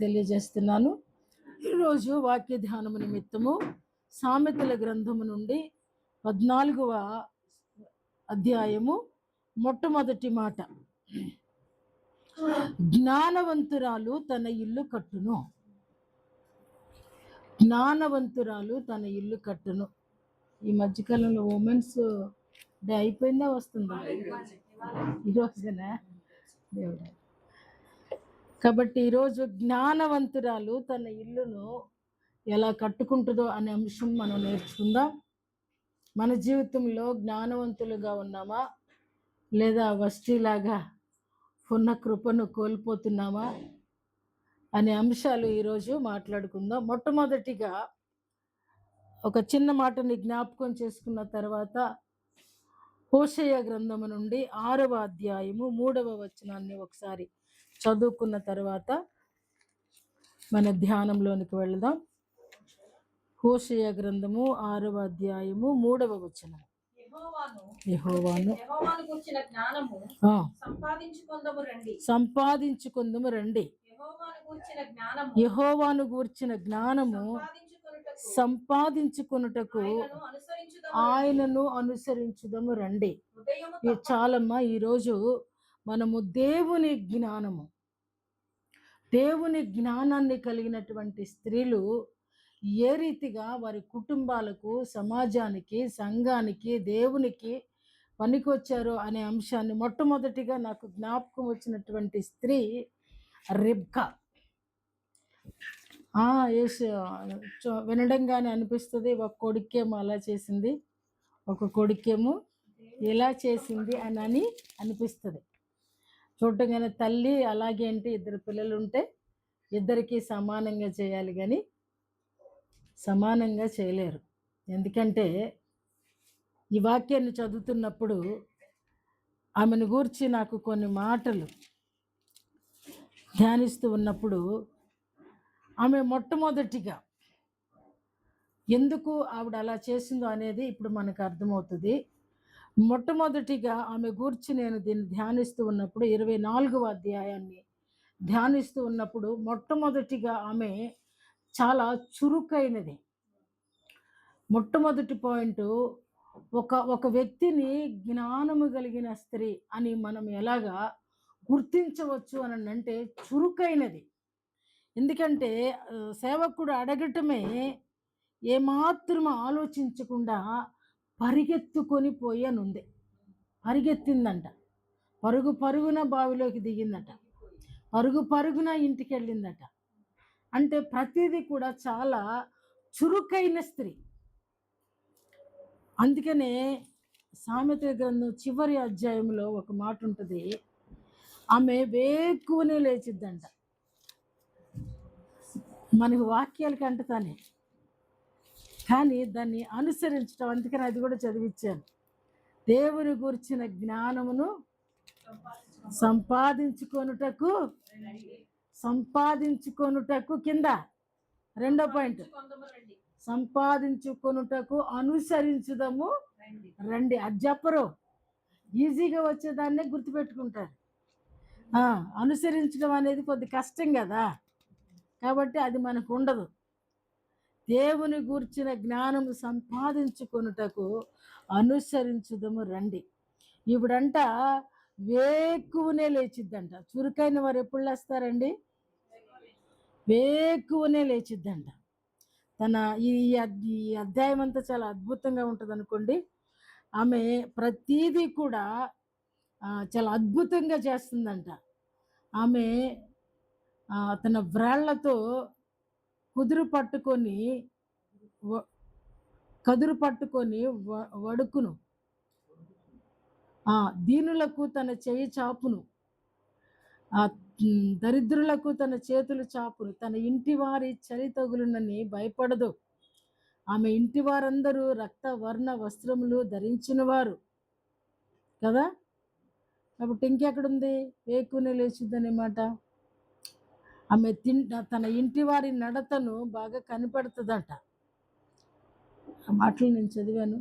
తెలియజేస్తున్నాను. ఈరోజు వాక్య ధ్యానము నిమిత్తము సామెతల గ్రంథము నుండి 14వ అధ్యాయము మొట్టమొదటి మాట, జ్ఞానవంతురాలు తన ఇల్లు కట్టును. జ్ఞానవంతురాలు తన ఇల్లు కట్టును. ఈ మధ్యకాలంలో ఉమెన్స్ డే అయిపోయిందా, వస్తుందా? ఈరోజునా? దేవుడా. కాబట్టి ఈరోజు జ్ఞానవంతురాలు తన ఇల్లును ఎలా కట్టుకుంటుందో అనే అంశం మనం నేర్చుకుందాం. మన జీవితంలో జ్ఞానవంతులుగా ఉన్నామా, లేదా వష్టిలాగా ఉన్న కృపను కోల్పోతున్నామా అనే అంశాలు ఈరోజు మాట్లాడుకుందాం. మొట్టమొదటిగా ఒక చిన్న మాటని జ్ఞాపకం చేసుకున్న తర్వాత హోషేయ గ్రంథము నుండి 6వ అధ్యాయము 3వ వచనాన్ని ఒకసారి చదువుకున్న తర్వాత మన ధ్యానంలోనికి వెళదాం. హోషేయ గ్రంథము 6వ అధ్యాయము 3వ వచనం. యెహోవాను సంపాదించుకుందము రండి. యెహోవాను గూర్చిన జ్ఞానము సంపాదించుకొనుటకు ఆయనను అనుసరించుదము రండి. ఇది చాలమ్మా. ఈరోజు మనము దేవుని జ్ఞానాన్ని కలిగినటువంటి స్త్రీలు ఏ రీతిగా వారి కుటుంబాలకు, సమాజానికి, సంఘానికి, దేవునికి పనికొచ్చారో అనే అంశాన్ని మొట్టమొదటిగా నాకు జ్ఞాపకం వచ్చినటువంటి స్త్రీ రిబ్కా. వినడంగానే అనిపిస్తుంది, ఒక కొడుకేమో అలా చేసింది, ఒక కొడుకేమో ఇలా చేసింది అని అనిపిస్తుంది. చూడగానే తల్లి అలాగే అంటే, ఇద్దరు పిల్లలు ఉంటే ఇద్దరికి సమానంగా చేయాలి, కానీ సమానంగా చేయలేరు. ఎందుకంటే ఈ వాక్యాన్ని చదువుతున్నప్పుడు ఆమెను గూర్చి నాకు కొన్ని మాటలు ధ్యానిస్తూ ఉన్నప్పుడు, ఆమె మొట్టమొదటిగా ఎందుకు ఆవిడ అలా చేసిందో అనేది ఇప్పుడు మనకు అర్థమవుతుంది. మొట్టమొదటిగా ఆమె గూర్చి నేను దీన్ని ధ్యానిస్తూ ఉన్నప్పుడు 24వ అధ్యాయాన్ని ధ్యానిస్తూ ఉన్నప్పుడు మొట్టమొదటిగా ఆమె చాలా చురుకైనది. మొట్టమొదటి పాయింట్, ఒక వ్యక్తిని జ్ఞానము కలిగిన స్త్రీ అని మనం ఎలాగా గుర్తించవచ్చు అని అంటే చురుకైనది. ఎందుకంటే సేవకుడు అడగటమే ఏమాత్రం ఆలోచించకుండా పరిగెత్తుకొని పోయానుంది. పరిగెత్తిందంట, పరుగున బావిలోకి దిగిందట, పరుగున ఇంటికి వెళ్ళిందట. అంటే ప్రతిదీ కూడా చాలా చురుకైన స్త్రీ. అందుకనే సామెతల గ్రంథం చివరి అధ్యాయంలో ఒక మాట ఉంటుంది, ఆమె వేకువనే లేచిద్దంట. మనకు వాక్యాలకి అంటతానే, కానీ దాన్ని అనుసరించడం. అందుకని అది కూడా చదివించాను. దేవుని గురించిన జ్ఞానమును సంపాదించుకొనుటకు కింద 2వ పాయింట్, సంపాదించుకొనుటకు అనుసరించుదము రండి. అది చెప్పరు, ఈజీగా వచ్చేదాన్నే గుర్తుపెట్టుకుంటారు. అనుసరించడం అనేది కొద్ది కష్టం కదా, కాబట్టి అది మనకు ఉండదు. దేవుని గూర్చిన జ్ఞానము సంపాదించుకొనుటకు అనుసరించుదము రండి. ఇప్పుడంట వేకువనే లేచిద్దంట. చురుకైన వారు ఎప్పుడు లేస్తారండి? వేకువనే లేచిద్దంట. తన ఈ అధ్యాయం అంతా చాలా అద్భుతంగా ఉంటుంది అనుకోండి. ఆమె ప్రతీదీ కూడా చాలా అద్భుతంగా చేస్తుందంట. ఆమె తన వ్రాళ్లతో కదురు పట్టుకొని వడుకును, దీనులకు తన చేయి చాపును, దరిద్రులకు తన చేతులు చాపును, తన ఇంటి వారి చలి తగులునని భయపడదు. ఆమె ఇంటి వారందరూ రక్తవర్ణ వస్త్రములు ధరించిన వారు కదా. కాబట్టి ఇంకెక్కడుంది వేకునే లేచిద్దనే మాట. ఆమె తన ఇంటి వారి నడతను బాగా కనిపెడుతుందట. ఆ మాటలు నేను చదివాను.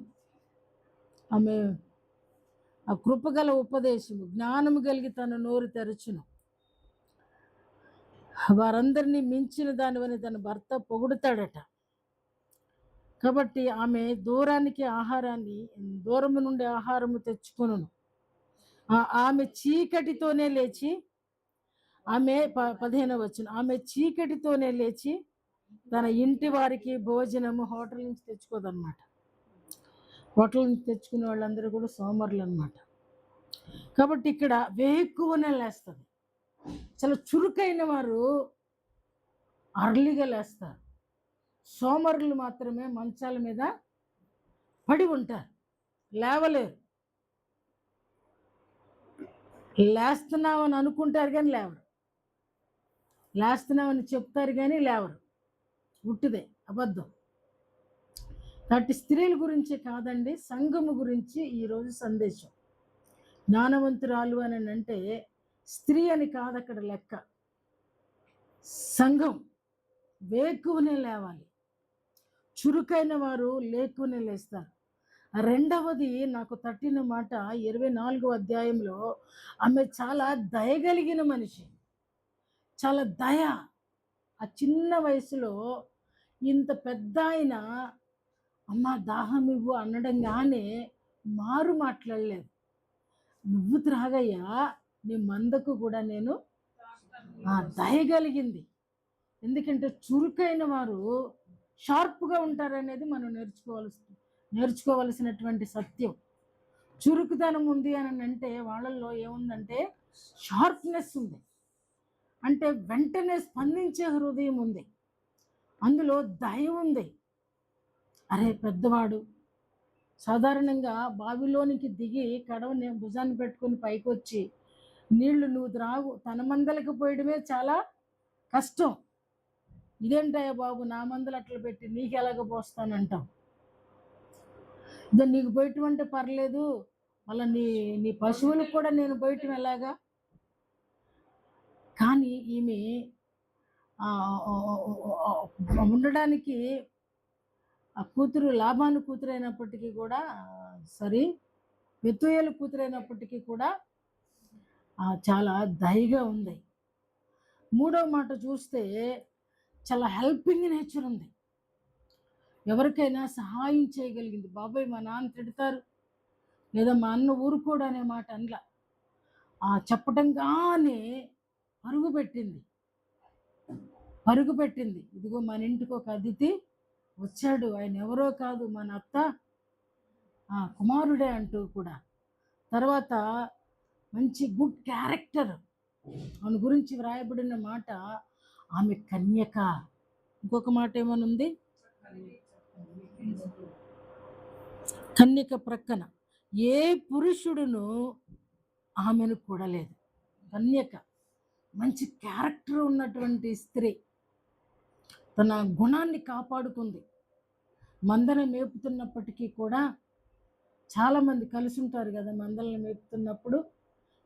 ఆమె ఆ కృపగల ఉపదేశము, జ్ఞానము కలిగి తన నోరు తెరచును. వారందరినీ మించిన దానివని తన భర్త పొగుడుతాడట. కాబట్టి ఆమె దూరము నుండి ఆహారము తెచ్చుకొనును. ఆమె చీకటితోనే లేచి, ఆమె 15వ వచనం, ఆమె చీకటితోనే లేచి తన ఇంటి వారికి భోజనము హోటల్ నుంచి తెచ్చుకోదన్నమాట. హోటల్ నుంచి తెచ్చుకునే వాళ్ళందరూ కూడా సోమరులు అనమాట. కాబట్టి ఇక్కడ వేకువనే లేస్తుంది. చాలా చురుకైన వారు అర్లీగా లేస్తారు. సోమరులు మాత్రమే మంచాల మీద పడి ఉంటారు, లేవలేరు. లేస్తున్నామని అనుకుంటారు కానీ లేవరు, లేస్తున్నామని చెప్తారు కానీ లేవరు. ఉట్టిదే, అబద్ధం. కాబట్టి స్త్రీల గురించి కాదండి, సంఘము గురించి ఈరోజు సందేశం. జ్ఞానవంతురాలు అని అంటే స్త్రీ అని కాదు అక్కడ లెక్క. సంఘం వేకువనే లేవాలి. చురుకైన వారు లేకువనే లేస్తారు. రెండవది నాకు తట్టిన మాట 24వ అధ్యాయంలో, ఆమె చాలా దయగలిగిన మనిషి. చాలా దయ. ఆ చిన్న వయసులో ఇంత పెద్ద ఆయన అమ్మ దాహం ఇవ్వు అనడం కానీ మారు మాట్లాడలేదు. నువ్వు త్రాగయ్యా, నీ మందకు కూడా నేను దయగలిగింది. ఎందుకంటే చురుకైన వారు షార్ప్గా ఉంటారనేది మనం నేర్చుకోవలసినటువంటి సత్యం. చురుకుదనం ఉంది అని అంటే వాళ్ళల్లో ఏముందంటే షార్ప్నెస్ ఉంది. అంటే వెంటనే స్పందించే హృదయం ఉంది, అందులో దయ ఉంది. అరే పెద్దవాడు సాధారణంగా బావిలోనికి దిగి కడవని భుజాన్ని పెట్టుకొని పైకి వచ్చి నీళ్లు నువ్వు త్రాగు, తన మందలకు పోయడమే చాలా కష్టం. ఇదేంటయ్యా బాబు, నా మందలు అట్లా పెట్టి నీకు ఎలాగ పోస్తానంటాం. నీకు పోయటం అంటే పర్లేదు, మళ్ళీ నీ పశువులకు కూడా నేను పోయటం ఎలాగా. కానీ ఈమె ఉండడానికి ఆ కూతురు లాభాను కూతురైనప్పటికీ కూడా, బెతూయేలు కూతురైనప్పటికీ కూడా చాలా దయగా ఉంది. మూడవ మాట చూస్తే చాలా హెల్పింగ్ నేచర్ ఉంది. ఎవరికైనా సహాయం చేయగలిగింది. బాబాయ్ మా నాన్న తిడతారు లేదా మా అన్న ఊరుకోడు అనే మాట అనలా. చెప్పటంగానే పరుగు పెట్టింది. ఇదిగో మన ఇంటికి ఒక అతిథి వచ్చాడు, ఆయన ఎవరో కాదు మన అత్త కుమారుడే అంటూ కూడా. తర్వాత మంచి గుడ్ క్యారెక్టర్, ఆమె గురించి వ్రాయబడిన మాట ఆమె కన్యక. ఇంకొక మాట ఏమనుంది, కన్యక ప్రక్కన ఏ పురుషుడును ఆమెను కూడలేదు. కన్యక, మంచి క్యారెక్టర్ ఉన్నటువంటి స్త్రీ, తన గుణాన్ని కాపాడుకుంది. మందను మేపుతున్నప్పటికీ కూడా, చాలామంది కలిసి ఉంటారు కదా మందలను మేపుతున్నప్పుడు,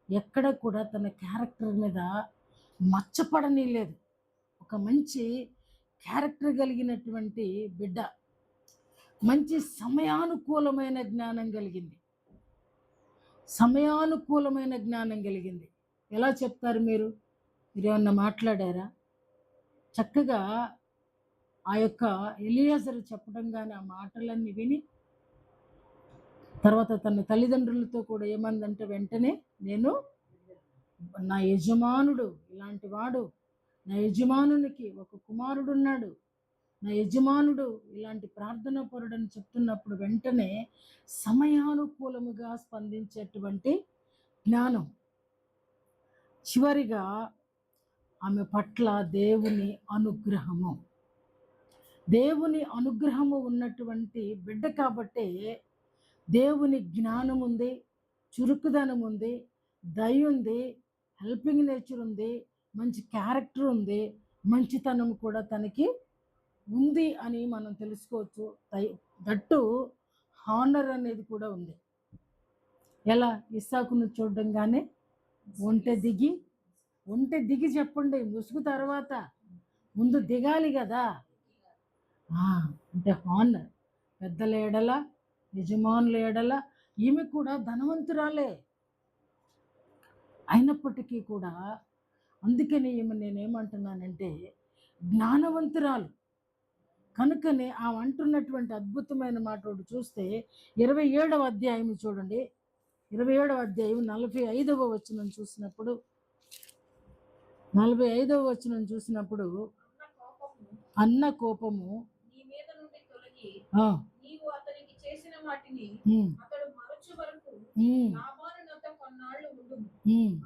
ఎక్కడ కూడా తన క్యారెక్టర్ మీద మచ్చపడని లేదు. ఒక మంచి క్యారెక్టర్ కలిగినటువంటి బిడ్డ, మంచి సమయానుకూలమైన జ్ఞానం కలిగింది. ఎలా చెప్తారు మీరు ఏమన్నా మాట్లాడారా? చక్కగా ఆ యొక్క ఎలియాజరు చెప్పడం కానీ ఆ మాటలన్నీ విని, తర్వాత తన తల్లిదండ్రులతో కూడా ఏమందంటే, వెంటనే నేను నా యజమానుడు ఇలాంటి వాడు, నా యజమానునికి ఒక కుమారుడున్నాడు, నా యజమానుడు ఇలాంటి ప్రార్థన పరుడని చెప్తున్నప్పుడు వెంటనే సమయానుకూలముగా స్పందించేటువంటి జ్ఞానం. చివరిగా ఆమె పట్ల దేవుని అనుగ్రహము ఉన్నటువంటి బిడ్డ కాబట్టే దేవుని జ్ఞానం ఉంది, చురుకుదనం ఉంది, దయ ఉంది, హెల్పింగ్ నేచర్ ఉంది, మంచి క్యారెక్టర్ ఉంది, మంచితనం కూడా తనకి ఉంది అని మనం తెలుసుకోవచ్చు. దట్టు హానర్ అనేది కూడా ఉంది. ఎలా ఇస్సాకును చూడంగానే ఒంటె దిగి చెప్పండి, ముసుగు తర్వాత ముందు దిగాలి కదా. అంటే హానర్, పెద్దల ఎడల, యజమానుల ఎడల. ఈమె కూడా ధనవంతురాలే అయినప్పటికీ కూడా అందుకని నేనేమంటున్నానంటే జ్ఞానవంతురాలు కనుకనే ఆమె అంటున్నటువంటి అద్భుతమైన మాట ఒకటి చూస్తే 27వ అధ్యాయం చూడండి. 27వ అధ్యాయం 45వ వచనం చూసినప్పుడు 45వ వచనం చూసినప్పుడు అన్న కోపము నీ మీద నుండి తొలగి నీవు అతనికి చేసిన వాటిని అతడు మరచు వరకు లాబాను నొద్ద కొన్నాళ్ళు ఉండుము.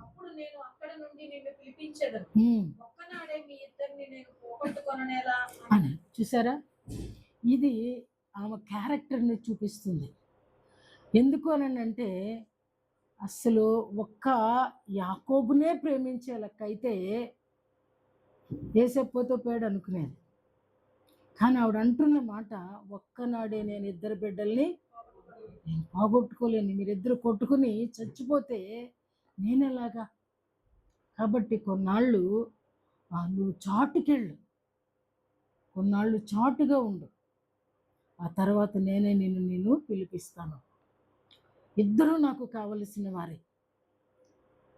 అప్పుడు నేను అక్కడ నుండి నిన్ను పిలిపించెదను. ఒక్కనాడే మీ ఇద్దరిని నేను పోగొట్టుకొననేలా అని. చూసారా, ఇది ఆమె క్యారెక్టర్ని చూపిస్తుంది. ఎందుకు అనంటే అసలు ఒక్క యాకోబునే ప్రేమించే లెక్క అయితే ఏసెప్పోతో పేడు అనుకునేది. కానీ ఆవిడ అంటున్న మాట, ఒక్కనాడే నేను ఇద్దరు బిడ్డల్ని నేను పోగొట్టుకోలేను, మీరిద్దరు కొట్టుకుని చచ్చిపోతే నేనెలాగా? కాబట్టి కొన్నాళ్ళు నువ్వు చాటుకెళ్ళు, కొన్నాళ్ళు చాటుగా ఉండు, ఆ తర్వాత నేనే నిన్ను పిలిపిస్తాను. ఇద్దరూ నాకు కావలసిన వారే.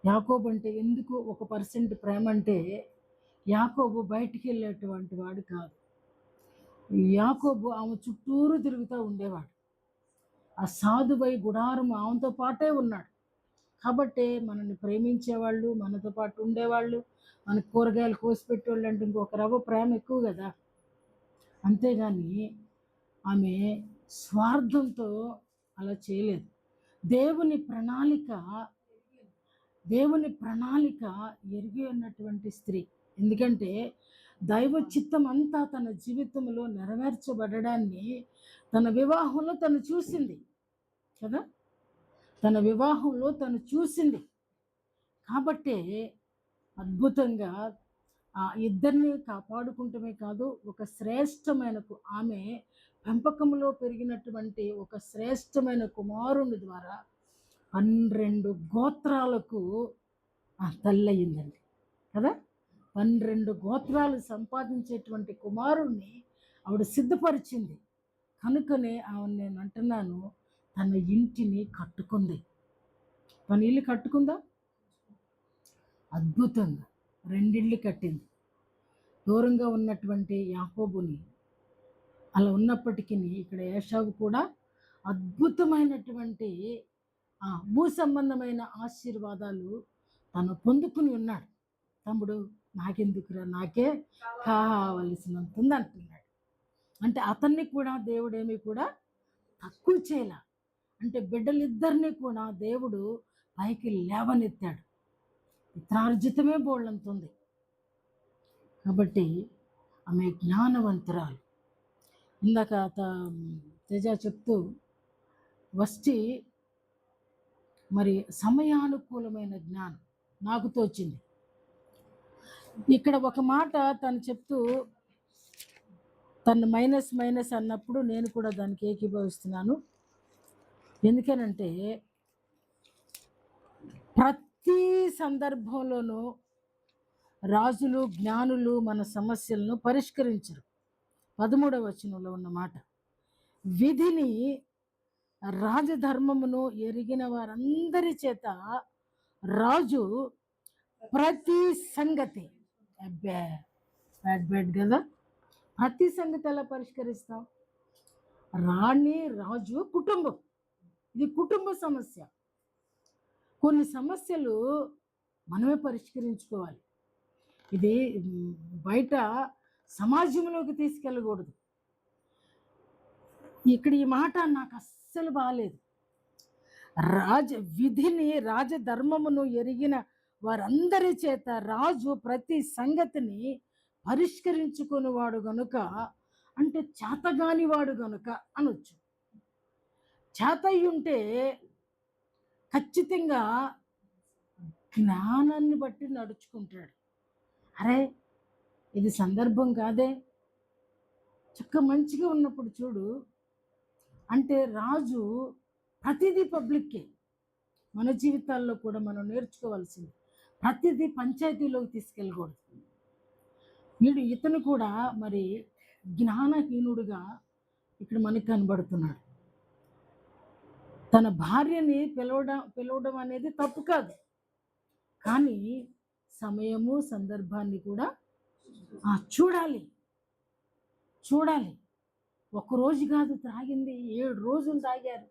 యాకోబు అంటే ఎందుకు 1% ప్రేమ అంటే, యాకోబు బయటికి వెళ్ళేటువంటి వాడు కాదు. యాకోబు ఆమె చుట్టూరు తిరుగుతూ ఉండేవాడు. ఆ సాధువై గుడారం ఆమెతో పాటే ఉన్నాడు. కాబట్టి మనల్ని ప్రేమించేవాళ్ళు, మనతో పాటు ఉండేవాళ్ళు, మనకు కూరగాయలు కోసి పెట్టేవాళ్ళు అంటే ఇంకొక రవ్వ ప్రేమ ఎక్కువ కదా. అంతేగాని ఆమె స్వార్థంతో అలా చేయలేదు. దేవుని ప్రణాళిక ఎరిగి ఉన్నటువంటి స్త్రీ. ఎందుకంటే దైవ చిత్తం అంతా తన జీవితంలో నెరవేర్చబడడాన్ని తన వివాహంలో తను చూసింది కదా. తన వివాహంలో తను చూసింది కాబట్టే అద్భుతంగా ఇద్దరిని కాపాడుకుంటమే కాదు, ఒక శ్రేష్టమైన ఆమె పెంపకంలో పెరిగినటువంటి ఒక శ్రేష్టమైన కుమారుని ద్వారా 12 గోత్రాలకు తల్లయిందండి కదా. 12 గోత్రాలు సంపాదించేటువంటి కుమారుణ్ణి ఆవిడ సిద్ధపరిచింది. కనుకనే ఆమె నేను అంటున్నాను, తన ఇంటిని కట్టుకుంది. తన ఇల్లు కట్టుకుందా? అద్భుతంగా 2 ఇళ్ళు కట్టింది. దూరంగా ఉన్నటువంటి యాకోబుని అలా ఉన్నప్పటికీ ఇక్కడ ఏశావు కూడా అద్భుతమైనటువంటి భూ సంబంధమైన ఆశీర్వాదాలు తను పొందుకుని ఉన్నాడు. తమ్ముడు నాకెందుకురా, నాకే కావలసినంత ఉంది అంటున్నాడు. అంటే అతన్ని కూడా దేవుడేమి కూడా తక్కువ చేయాల. అంటే బిడ్డలిద్దరినీ కూడా దేవుడు పైకి లేవనెత్తాడు. పిత్రార్జితమే బోళ్ళంతుంది. కాబట్టి ఆమె జ్ఞానవంతురాలు. ఇందాక తేజ చెప్తూ వస్తే మరి సమయానుకూలమైన జ్ఞానం నాకు తోచింది. ఇక్కడ ఒక మాట తను చెప్తూ తను మైనస్ అన్నప్పుడు నేను కూడా దానికి ఏకీభవిస్తున్నాను. ఎందుకనంటే ప్రతి సందర్భంలోనూ రాజులు జ్ఞానులు మన సమస్యలను పరిష్కరించరు. 13వ వచనంలో ఉన్నమాట, విధిని రాజధర్మమును ఎరిగిన వారందరి చేత రాజు ప్రతి సంగతి బ్యాడ్ కదా, ప్రతి సంగతి ఎలా పరిష్కరిస్తాం? రాజు కుటుంబం, ఇది కుటుంబ సమస్య. కొన్ని సమస్యలు మనమే పరిష్కరించుకోవాలి. ఇది బయట సమాజంలోకి తీసుకెళ్ళకూడదు. ఇక్కడ ఈ మాట నాకు అస్సలు బాగాలేదు. విధిని రాజధర్మమును ఎరిగిన వారందరి చేత రాజు ప్రతి సంగతిని పరిష్కరించుకునేవాడు గనుక, అంటే చేతగాని వాడు గనుక అనొచ్చు. చేతయ్యుంటే ఖచ్చితంగా జ్ఞానాన్ని బట్టి నడుచుకుంటాడు. అరే ఇది సందర్భం కాదే, చక్క మంచిగా ఉన్నప్పుడు చూడు అంటే రాజు ప్రతిదీ పబ్లిక్కే. మన జీవితాల్లో కూడా మనం నేర్చుకోవాల్సింది, ప్రతిదీ పంచాయతీలోకి తీసుకెళ్ళకూడదు. ఇతను కూడా మరి జ్ఞానహీనుడుగా ఇక్కడ మనకు కనబడుతున్నాడు. తన భార్యని పిలవడం అనేది తప్పు కాదు, కానీ సమయము సందర్భాన్ని కూడా చూడాలి. చూడాలి. ఒక్కరోజు కాదు తాగింది, 7 రోజులు తాగారు.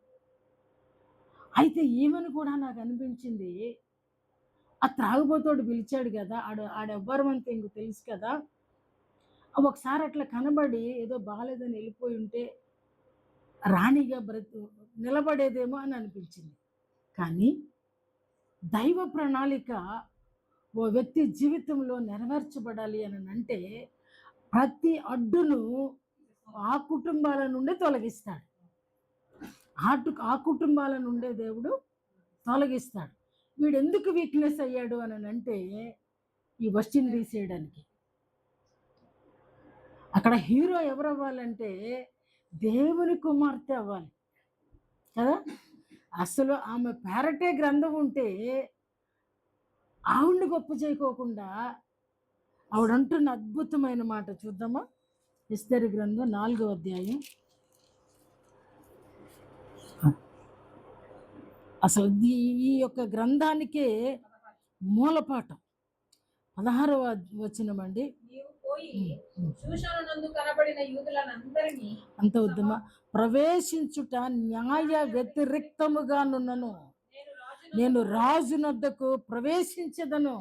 అయితే ఈమెను కూడా నాకు అనిపించింది, ఆ త్రాగుబోతోడు పిలిచాడు కదా, ఆడెవ్వరమంతే ఇంక తెలుసు కదా, ఒకసారి అట్లా కనబడి ఏదో బాలేదని వెళ్ళిపోయి ఉంటే రాణిగా నిలబడేదేమో అని అనిపించింది. కానీ దైవ ప్రణాళిక ఓ వ్యక్తి జీవితంలో నెరవేర్చబడాలి అని అంటే ప్రతి ఆ కుటుంబాల నుండి తొలగిస్తాడు. ఆ కుటుంబాల నుండే దేవుడు తొలగిస్తాడు. వీడు ఎందుకు వీక్నెస్ అయ్యాడు అని అంటే ఈ వస్టిని తీసేయడానికి. అక్కడ హీరో ఎవరు అవ్వాలంటే దేవుని కుమార్తె అవ్వాలి కదా. అసలు ఆమె పేరటే గ్రంథం ఉంటే ఆవిడ్ని గొప్ప చేయకోకుండా ఆవిడంటున్న అద్భుతమైన మాట చూద్దామా. ఎస్తేరు గ్రంథం 4వ అధ్యాయం. అసలు ఈ యొక్క గ్రంథానికే మూలపాఠం 16వ వచనం అండి. అంత వద్దమా. ప్రవేశించుట న్యాయ వ్యతిరిక్తముగా నున్నను, నేను రాజునొద్దకు ప్రవేశించదను.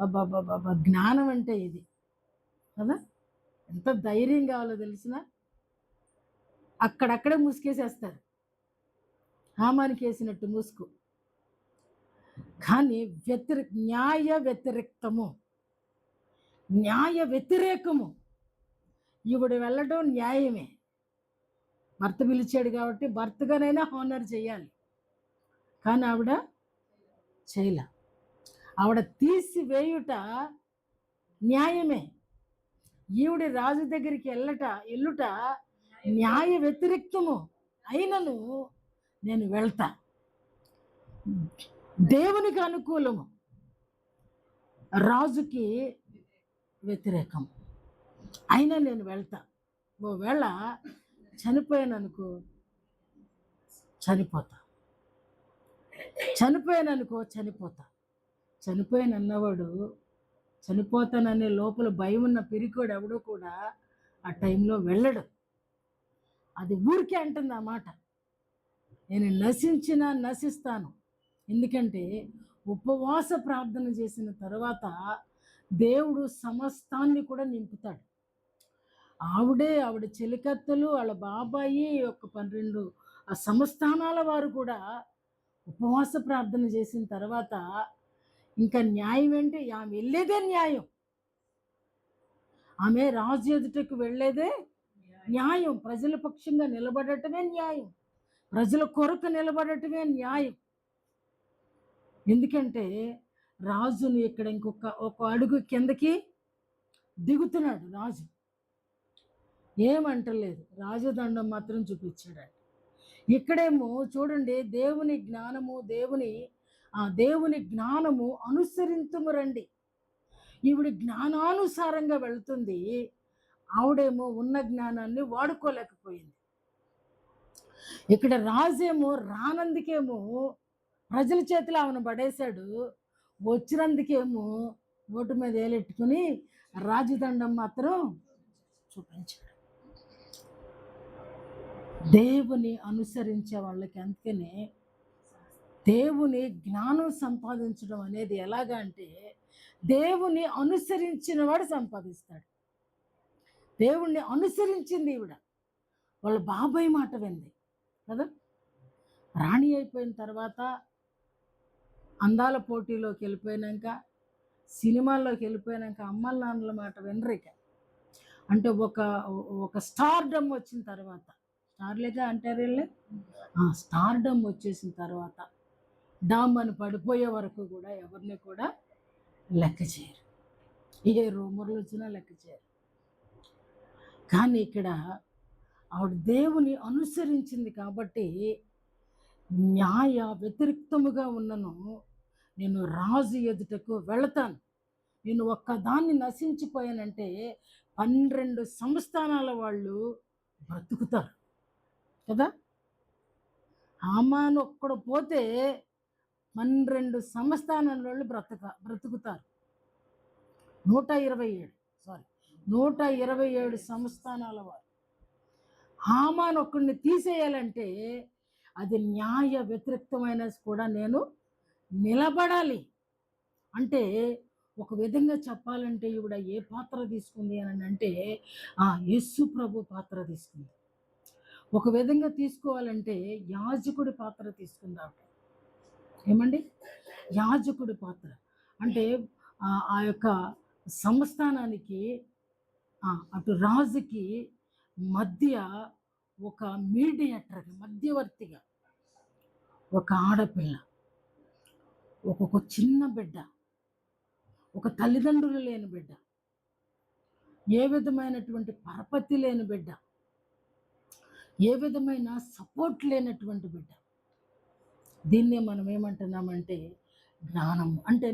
అబ్బాబ్బాబ్బా, జ్ఞానం అంటే ఇది కదా. ఎంత ధైర్యం కావాలో తెలిసిన. అక్కడక్కడే ముసుకేసేస్తారు, హామానికి వేసినట్టు ముసుగు. కానీ న్యాయ వ్యతిరిక్తము, న్యాయ వ్యతిరేకము. ఈవిడ వెళ్ళడం న్యాయమే. భర్త పిలిచాడు కాబట్టి భర్తగానైనా హానర్ చేయాలి. కానీ ఆవిడ చేయలే. ఆవిడ తీసివేయుట న్యాయమే. ఈవిడ రాజు దగ్గరికి వెళ్ళుట న్యాయ వ్యతిరేక్తము. అయినను నేను వెళ్తా. దేవునికి అనుకూలము, రాజుకి వ్యతిరేకం. అయినా నేను వెళ్తా. ఓవేళ చనిపోయాను అనుకో, చనిపోతా. చనిపోయాను అన్నవాడు, చనిపోతాననే లోపల భయం ఉన్న పిరికోడు ఎవడో కూడా ఆ టైంలో వెళ్ళడు. అది ఊరికే అంటుంది ఆ మాట. నేను నశిస్తాను. ఎందుకంటే ఉపవాస ప్రార్థన చేసిన తర్వాత దేవుడు సమస్తాన్ని కూడా నింపుతాడు. ఆవిడ చెలికత్తలు, వాళ్ళ బాబాయి, ఒక 12 ఆ సంస్థానాల వారు కూడా ఉపవాస ప్రార్థన చేసిన తర్వాత ఇంకా న్యాయం ఏంటి? ఆమె వెళ్ళేదే న్యాయం. ఆమె రాజు ఎదుటకు వెళ్ళేదే న్యాయం. ప్రజల పక్షంగా నిలబడటమే న్యాయం. ప్రజల కొరకు నిలబడటమే న్యాయం. ఎందుకంటే రాజును ఇక్కడ ఒక అడుగు కిందకి దిగుతున్నాడు రాజు. ఏమంటలేదు, రాజదండం మాత్రం చూపించాడు. ఇక్కడేమో చూడండి, దేవుని జ్ఞానము అనుసరింతుము రండి. ఈవిడ జ్ఞానానుసారంగా వెళ్తుంది. ఆవిడేమో ఉన్న జ్ఞానాన్ని వాడుకోలేకపోయింది. ఇక్కడ రాజేమో రానందుకేమో ప్రజల చేతిలో ఆమెను పడేశాడు. వచ్చినందుకేమో ఓటు మీద ఏలెట్టుకుని రాజదండం మాత్రం చూపించాడు. దేవుని అనుసరించే వాళ్ళకి అందుకనే దేవుని జ్ఞానం సంపాదించడం అనేది ఎలాగా అంటే, దేవుని అనుసరించిన వాడు సంపాదిస్తాడు. దేవుణ్ణి అనుసరించింది ఈవిడ. వాళ్ళ బాబాయ్ మాట వింది కదా. రాణి అయిపోయిన తర్వాత అందాల పోటీలోకి వెళ్ళిపోయినాక, సినిమాల్లోకి వెళ్ళిపోయినాక అమ్మల నాన్నల మాట వినరిక. అంటే ఒక స్టార్డమ్ వచ్చిన తర్వాత, స్టార్లేగా అంటారు వీళ్ళే, స్టార్డమ్ వచ్చేసిన తర్వాత డామ్ అని పడిపోయే వరకు కూడా ఎవరిని కూడా లెక్క చేయరు. ఏ రూమర్లు వచ్చినా లెక్క చేయరు. కానీ ఇక్కడ ఆవిడ దేవుని అనుసరించింది కాబట్టి న్యాయ వ్యతిరిక్తముగా ఉన్నను, నేను రాజు ఎదుటకు వెళతాను. నేను ఒక్కదాన్ని నశించిపోయానంటే 12 సంస్థానాల వాళ్ళు బ్రతుకుతారు కదా. హామాను ఒక్కడు పోతే 12 సంస్థానాల బ్రతుకుతారు. 127 సారీ 127 సంస్థానాల వారు. హామాను ఒక్కడిని తీసేయాలంటే అది న్యాయ వ్యతిరేక్తమైన కూడా నేను నిలబడాలి. అంటే ఒక విధంగా చెప్పాలంటే ఈవిడ ఏ పాత్ర తీసుకుంది అని అంటే యేసు ప్రభు పాత్ర తీసుకుంది. ఒక విధంగా తీసుకోవాలంటే యాజకుడి పాత్ర తీసుకుందాం. ఏమండి? యాజకుడి పాత్ర అంటే ఆ యొక్క సంస్థానానికి అటు రాజుకి మధ్య ఒక మీడియేటర్గా, మధ్యవర్తిగా ఒక ఆడపిల్ల, ఒక చిన్న బిడ్డ, ఒక తల్లిదండ్రులు లేని బిడ్డ, ఏ విధమైనటువంటి పరపతి లేని బిడ్డ, ఏ విధమైన సపోర్ట్ లేనటువంటి బిడ్డ. దీన్నే మనం ఏమంటున్నామంటే జ్ఞానం. అంటే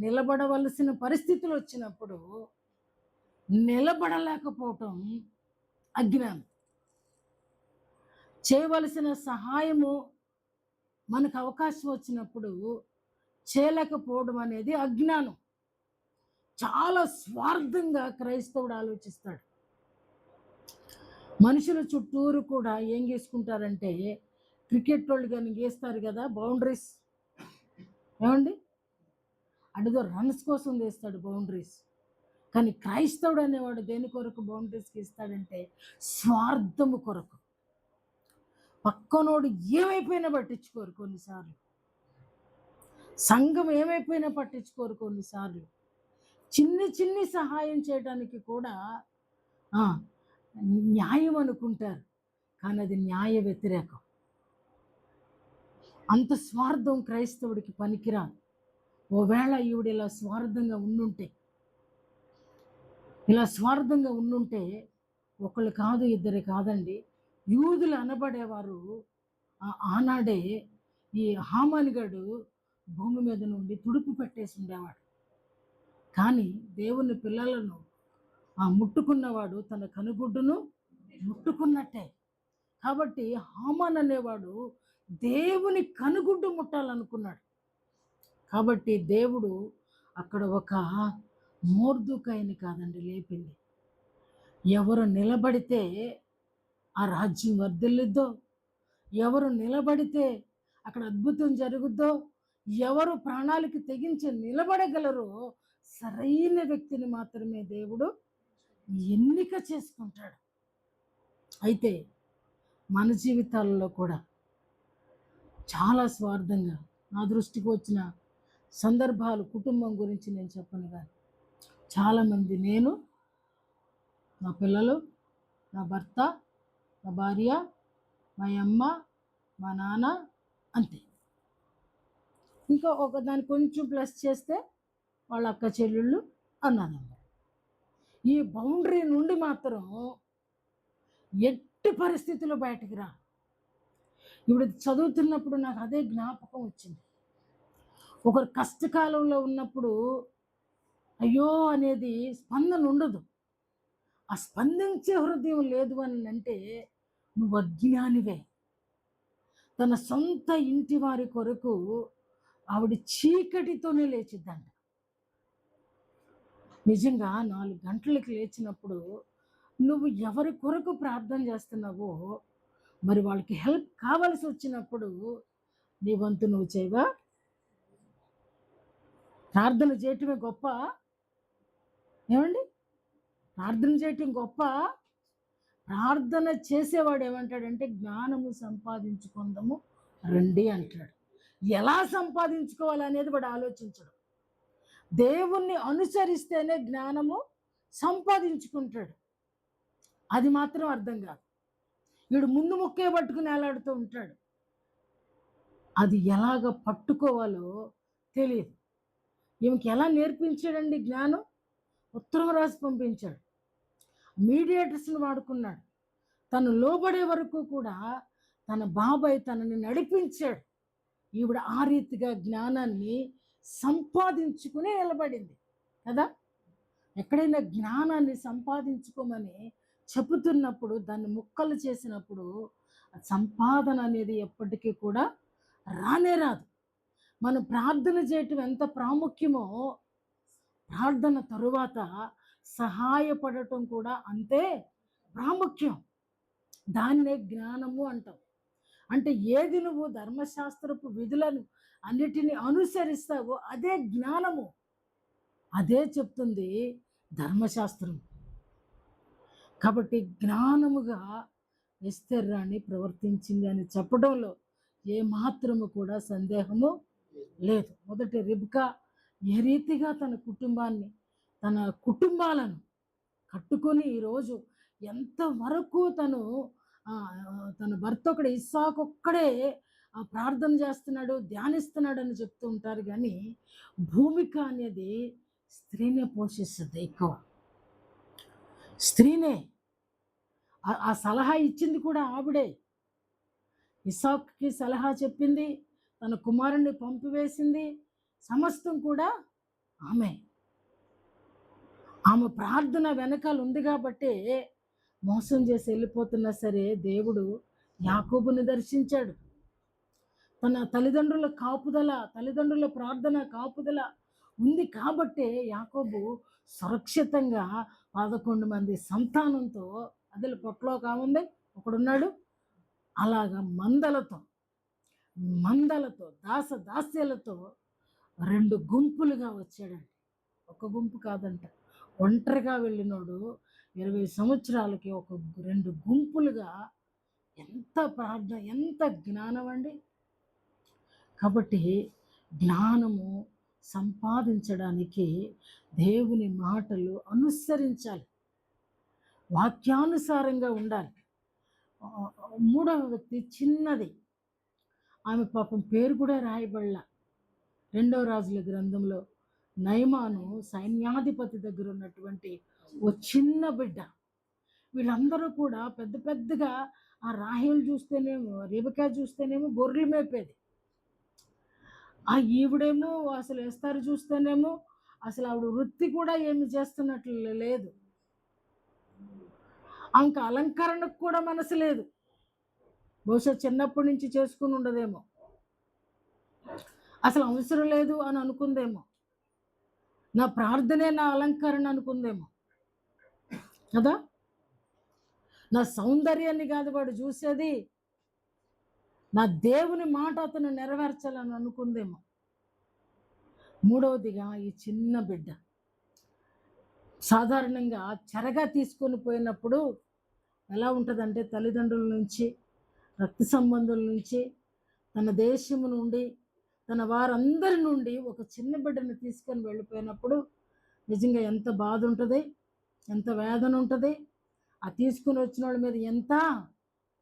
నిలబడవలసిన పరిస్థితులు వచ్చినప్పుడు నిలబడలేకపోవటం అజ్ఞానం. చేయవలసిన సహాయము మనకు అవకాశం వచ్చినప్పుడు చేయలేకపోవడం అనేది అజ్ఞానం. చాలా స్వార్థంగా క్రైస్తవుడు ఆలోచిస్తాడు. మనుషుల చుట్టూరు కూడా ఏం గీసుకుంటారంటే క్రికెట్ వాళ్ళు కానీ గీస్తారు కదా బౌండరీస్. ఏమండి? అడిదో రన్స్ కోసం వేస్తాడు బౌండరీస్. కానీ క్రైస్తవుడు అనేవాడు దేని కొరకు బౌండరీస్ గీస్తాడంటే స్వార్థము కొరకు. పక్కనోడు ఏమైపోయినా పట్టించుకోరు కొన్నిసార్లు. సంఘం ఏమైపోయినా పట్టించుకోరు కొన్నిసార్లు. చిన్ని సహాయం చేయడానికి కూడా న్యాయం అనుకుంటారు, కానీ అది న్యాయ వ్యతిరేకం. అంత స్వార్థం క్రైస్తవుడికి పనికిరాదు. ఓవేళ ఈవిడ ఇలా స్వార్థంగా ఉండుంటే ఒకళ్ళు కాదు, ఇద్దరు కాదండి, యూదులు అనబడేవారు ఆనాడే ఈ హామానుగాడు భూమి మీద నుండి తుడుపు పెట్టేసి ఉండేవాడు. కానీ దేవుని పిల్లలను ముట్టుకున్నవాడు తన కనుగుడ్డును ముట్టుకున్నట్టే. కాబట్టి హామాన్ అనేవాడు దేవుని కనుగుడ్డు ముట్టాలనుకున్నాడు. కాబట్టి దేవుడు అక్కడ ఒక మోర్దుకాయని కాదండి లేపింది. ఎవరు నిలబడితే ఆ రాజ్యం వర్ధిల్లుద్దో, ఎవరు నిలబడితే అక్కడ అద్భుతం జరుగుద్దో, ఎవరు ప్రాణాలకు తెగించి నిలబడగలరో సరైన వ్యక్తిని మాత్రమే దేవుడు ఎన్నిక చేసుకుంటాడు. అయితే మన జీవితాలలో కూడా చాలా స్వార్థంగా నా దృష్టికి వచ్చిన సందర్భాలు, కుటుంబం గురించి నేను చెప్పను కానీ చాలామంది, నేను, నా పిల్లలు, నా భర్త, నా భార్య, మా అమ్మ, మా నాన్న, అంతే. ఇంకా ఒకదాన్ని కొంచెం ప్లస్ చేస్తే వాళ్ళ అక్క చెల్లెళ్ళు, అన్నదమ్ములు. ఈ బౌండరీ నుండి మాత్రం ఎట్టి పరిస్థితుల్లో బయటికి రా. ఇప్పుడు చదువుతున్నప్పుడు నాకు అదే జ్ఞాపకం వచ్చింది. ఒకరు కష్టకాలంలో ఉన్నప్పుడు అయ్యో అనేది స్పందన ఉండదు. ఆ స్పందించే హృదయం లేదు అని అంటే నువ్వు అజ్ఞానివే. తన సొంత ఇంటి వారి కొరకు ఆవిడ చీకటితోనే లేచిద్దంట. నిజంగా 4 గంటలకు లేచినప్పుడు నువ్వు ఎవరి కొరకు ప్రార్థన చేస్తున్నావో మరి వాళ్ళకి హెల్ప్ కావాల్సి వచ్చినప్పుడు నీ వంతు నువ్వు చేయవా? ప్రార్థన చేయటమే గొప్ప. ఏమండి? ప్రార్థన చేయటం గొప్ప. ప్రార్థన చేసేవాడు ఏమంటాడంటే జ్ఞానము సంపాదించుకుందాము రండి అంటాడు. ఎలా సంపాదించుకోవాలనేది వాడు ఆలోచించడు. దేవుణ్ణి అనుసరిస్తేనే జ్ఞానము సంపాదించుకుంటాడు. అది మాత్రం అర్థం కాదు. వీడు ముందు ముక్కే పట్టుకుని వేలాడుతూ ఉంటాడు. అది ఎలాగ పట్టుకోవాలో తెలియదు. ఈమెకి ఎలా నేర్పించాడండి జ్ఞానం? ఉత్తరం రాసి పంపించాడు. మీడియేటర్స్ని వాడుకున్నాడు. తను లోబడే వరకు కూడా తన బాబాయ్ తనని నడిపించాడు. ఈవిడ ఆ రీతిగా జ్ఞానాన్ని సంపాదించుకునే నిలబడింది కదా. ఎక్కడైనా జ్ఞానాన్ని సంపాదించుకోమని చెబుతున్నప్పుడు దాన్ని ముక్కలు చేసినప్పుడు సంపాదన అనేది ఎప్పటికీ కూడా రానే రాదు. మనం ప్రార్థన చేయటం ఎంత ప్రాముఖ్యమో, ప్రార్థన తరువాత సహాయపడటం కూడా అంతే ప్రాముఖ్యం. దాన్నే జ్ఞానము అంటాం. అంటే ఏది నువ్వు ధర్మశాస్త్రపు విధులను అన్నిటిని అనుసరిస్తావో అదే జ్ఞానము. అదే చెప్తుంది ధర్మశాస్త్రం. కాబట్టి జ్ఞానముగా ఎస్తేర్ రాణి ప్రవర్తించింది అని చెప్పడంలో ఏ మాత్రము కూడా సందేహము లేదు. మొదటి రిబ్కా ఏ రీతిగా తన కుటుంబాన్ని, తన కుటుంబాలను కట్టుకొని ఈరోజు ఎంతవరకు తన భర్త ఒకడే, ఇస్సాకు ఒక్కడే ప్రార్థన చేస్తున్నాడు, ధ్యానిస్తున్నాడు అని చెప్తూ ఉంటారు. కానీ భూమిక అనేది స్త్రీనే పోషిస్తుంది ఎక్కువ. స్త్రీనే ఆ సలహా ఇచ్చింది కూడా ఆవిడే. ఇస్సాకుకి సలహా చెప్పింది, తన కుమారుణ్ణి పంపివేసింది, సమస్తం కూడా ఆమె. ఆమె ప్రార్థన వెనకాల ఉంది కాబట్టి మోసం చేసి వెళ్ళిపోతున్నా సరే దేవుడు యాకోబుని దర్శించాడు. తన తల్లిదండ్రుల ప్రార్థన కాపుదల ఉంది కాబట్టే యాకోబు సురక్షితంగా 11 మంది సంతానంతో, అదే పొట్టలో కాముంది ఒకడున్నాడు, అలాగా మందలతో దాస్యాలతో 2 గుంపులుగా వచ్చాడండి. ఒక గుంపు కాదంట, ఒంటరిగా వెళ్ళినోడు 20 సంవత్సరాలకి 2 గుంపులుగా. ఎంత ప్రార్థన, ఎంత జ్ఞానం అండి. కాబట్టి జ్ఞానము సంపాదించడానికి దేవుని మాటలు అనుసరించాలి, వాక్యానుసారంగా ఉండాలి. మూడవ వ్యక్తి చిన్నది, ఆమె పాపం పేరు కూడా రాయబడలా. 2వ రాజుల గ్రంథంలో నయమాను సైన్యాధిపతి దగ్గర ఉన్నటువంటి ఓ చిన్న బిడ్డ. వీళ్ళందరూ కూడా పెద్ద పెద్దగా, ఆ రాహేలు చూస్తేనేమో, రిబకా చూస్తేనేమో గొర్రెలు మేపేది, ఈవిడేమో అసలు ఎస్తేరు చూస్తేనేమో అసలు ఆవిడ వృత్తి కూడా ఏమి చేస్తున్నట్లు లేదు. ఆమెకు అలంకరణకు కూడా మనసు లేదు. బహుశా చిన్నప్పటి నుంచి చేసుకుని ఉండదేమో, అసలు అవసరం లేదు అని అనుకుందేమో, నా ప్రార్థనే నా అలంకరణ అనుకుందేమో కదా. నా సౌందర్యాన్ని కాదు వాడు చూసేది, నా దేవుని మాట అతను నెరవేర్చాలని అనుకుందేమో. మూడవదిగా ఈ చిన్న బిడ్డ సాధారణంగా చెరగా తీసుకొని పోయినప్పుడు ఎలా ఉంటుందంటే, తల్లిదండ్రుల నుంచి, రక్త సంబంధుల నుంచి, తన దేశము నుండి, తన వారందరి నుండి ఒక చిన్న బిడ్డను తీసుకొని వెళ్ళిపోయినప్పుడు నిజంగా ఎంత బాధ ఉంటుంది, ఎంత వేదన ఉంటుంది. ఆ తీసుకుని వచ్చిన వాళ్ళ మీద ఎంత